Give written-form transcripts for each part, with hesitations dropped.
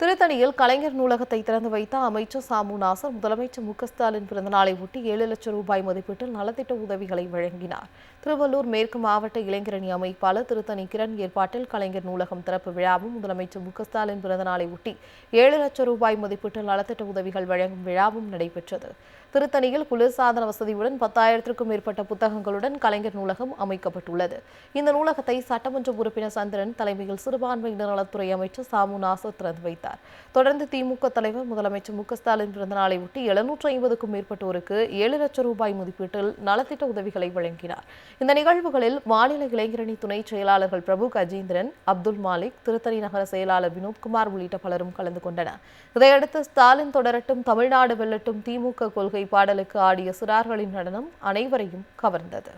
திருத்தணியில் கலைஞர் நூலகத்தை திறந்து வைத்த அமைச்சர் சாமு நாசர் முதலமைச்சர் மு க ஸ்டாலின் பிறந்தநாளை ஒட்டி 7 லட்சம் ரூபாய் மதிப்பீட்டில் நலத்திட்ட உதவிகளை வழங்கினார். திருவள்ளூர் மேற்கு மாவட்ட இளைஞரணி அமைப்பாளர் திருத்தணி கிரண் ஏற்பாட்டில் கலைஞர் நூலகம் திறப்பு விழாவும் முதலமைச்சர் மு க ஸ்டாலின் பிறந்தநாளை ஒட்டி 7 லட்சம் ரூபாய் மதிப்பீட்டில் நலத்திட்ட உதவிகள் வழங்கும் விழாவும் நடைபெற்றது. திருத்தணியில் குளிர்சாதன வசதியுடன் 10,000க்கும் மேற்பட்ட புத்தகங்களுடன் கலைஞர் நூலகம் அமைக்கப்பட்டுள்ளது. இந்த நூலகத்தை சட்டமன்ற உறுப்பினர் சந்திரன் தலைமையில் சிறுபான்மையினர் நலத்துறை அமைச்சர் சாமு நாசர் திறந்து வைத்தார். தொடர்ந்து திமுக தலைவர் முதலமைச்சர் மு க ஸ்டாலின் பிறந்தநாளை ஒட்டி 750க்கும் மேற்பட்டோருக்கு 7 லட்சம் ரூபாய் மதிப்பீட்டில் நலத்திட்ட உதவிகளை வழங்கினார். இந்த நிகழ்வுகளில் மாநில இளைஞரணி துணை செயலாளர்கள் பிரபு கஜேந்திரன், அப்துல் மாலிக், திருத்தணி நகர செயலாளர் வினோத்குமார் உள்ளிட்ட பலரும் கலந்து கொண்டனர். இதையடுத்து ஸ்டாலின் தொடரட்டும் தமிழ்நாடு வெல்லட்டும் திமுக கொள்கை பாடலுக்கு ஆடிய சிறார்களின் நடனம் அனைவரையும் கவர்ந்தது.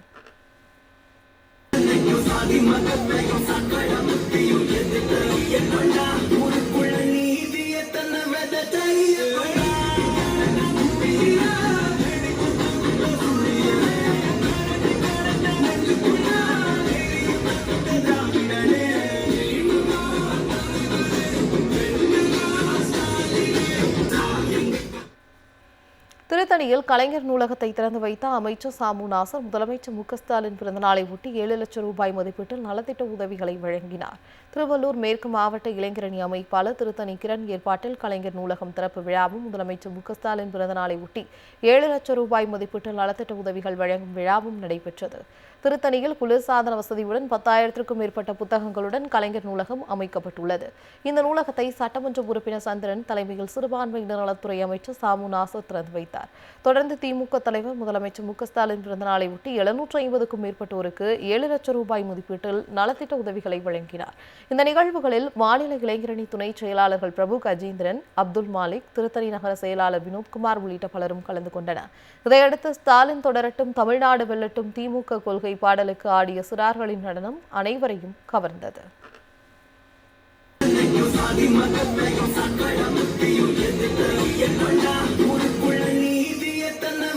திருத்தணியில் கலைஞர் நூலகத்தை திறந்து வைத்த அமைச்சர் சாமு நாசர் முதலமைச்சர் மு க ஸ்டாலின் பிறந்தநாளை ஒட்டி 7 லட்சம் ரூபாய் மதிப்பீட்டில் நலத்திட்ட உதவிகளை வழங்கினார். திருவள்ளூர் மேற்கு மாவட்ட இளைஞரணி அமைப்பாளர் திருத்தணி கிரண் ஏற்பாட்டில் கலைஞர் நூலகம் திறப்பு விழாவும் முதலமைச்சர் மு க ஸ்டாலின் பிறந்தநாளை ஒட்டி 7 லட்சம் ரூபாய் மதிப்பீட்டில் நலத்திட்ட உதவிகள் வழங்கும் விழாவும் நடைபெற்றது. திருத்தணியில் குளிர்சாதன வசதியுடன் 10,000க்கும் மேற்பட்ட புத்தகங்களுடன் கலைஞர் நூலகம் அமைக்கப்பட்டுள்ளது. இந்த நூலகத்தை சட்டமன்ற உறுப்பினர் சந்திரன் தலைமையில் சிறுபான்மையினர் நலத்துறை அமைச்சர் சாமு நாசர் திறந்து வைத்தார். தொடர்ந்து திமுக தலைவர் முதலமைச்சர் மு க ஸ்டாலின் பிறந்தநாளை ஒட்டி 750க்கும் மேற்பட்டோருக்கு 7 லட்சம் ரூபாய் மதிப்பீட்டில் நலத்திட்ட உதவிகளை வழங்கினார். இந்த நிகழ்வுகளில் மாநில இளைஞரணி துணை செயலாளர்கள் பிரபு கஜேந்திரன், அப்துல் மாலிக், திருத்தணி நகர செயலாளர் வினோத்குமார் உள்ளிட்ட பலரும் கலந்து கொண்டனர். இதையடுத்து ஸ்டாலின் தொடரட்டும் தமிழ்நாடு வெல்லட்டும் திமுக கொள்கை பாடலுக்கு ஆடிய சிறார்களின் நடனம் அனைவரையும் கவர்ந்தது. நீதிய தன்னை